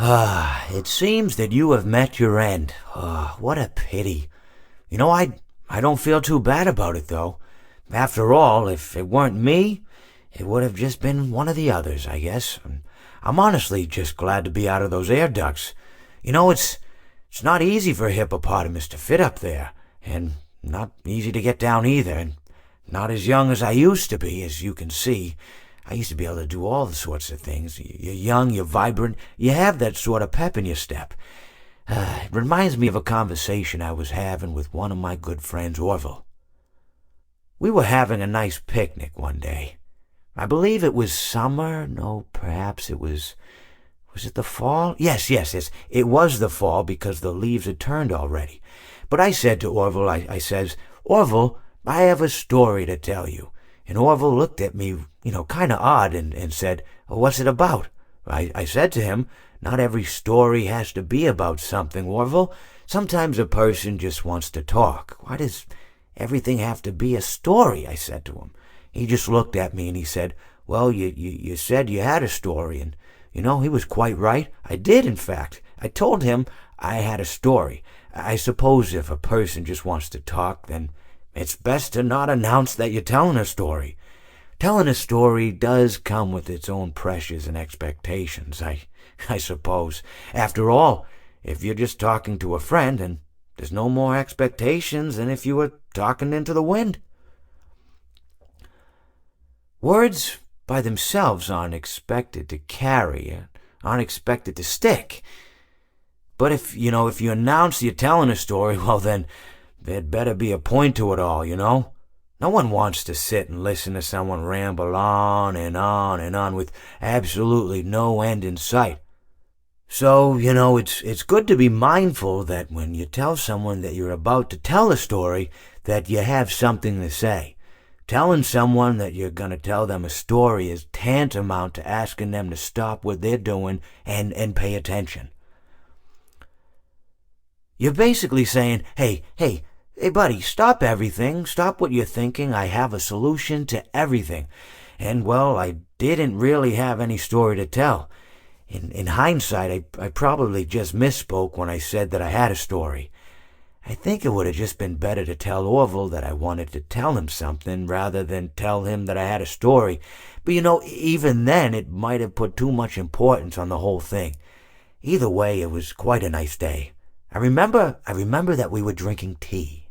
It seems that you have met your end. What a pity. I don't feel too bad about it, though. After all, if it weren't me, it would have just been one of the others, I guess. I'm honestly just glad to be out of those air ducts. It's not easy for a hippopotamus to fit up there, and not easy to get down either, and not as young as I used to be, as you can see. I used to be able to do all sorts of things. You're young, you're vibrant, you have that sort of pep in your step. It reminds me of a conversation I was having with one of my good friends, Orville. We were having a nice picnic one day. I believe it was summer. No, perhaps it was... Was it the fall? Yes. It was the fall because the leaves had turned already. But I said to Orville, I says, Orville, I have a story to tell you. And Orville looked at me, kind of odd and said, what's it about? I said to him, not every story has to be about something, Orville. Sometimes a person just wants to talk. Why does everything have to be a story? I said to him. He just looked at me and he said, well, you said you had a story. And, he was quite right. I did, in fact. I told him I had a story. I suppose if a person just wants to talk, then it's best to not announce that you're telling a story. Telling a story does come with its own pressures and expectations, I suppose. After all, if you're just talking to a friend, then there's no more expectations than if you were talking into the wind. Words by themselves aren't expected to carry, aren't expected to stick. But if you announce you're telling a story, well then, there'd better be a point to it all, No one wants to sit and listen to someone ramble on and on and on with absolutely no end in sight. So, it's good to be mindful that when you tell someone that you're about to tell a story, that you have something to say. Telling someone that you're going to tell them a story is tantamount to asking them to stop what they're doing and pay attention. You're basically saying, hey, buddy, stop everything. Stop what you're thinking. I have a solution to everything. And, well, I didn't really have any story to tell. In hindsight, I probably just misspoke when I said that I had a story. I think it would have just been better to tell Orville that I wanted to tell him something rather than tell him that I had a story. But, even then, it might have put too much importance on the whole thing. Either way, it was quite a nice day. I remember that we were drinking tea.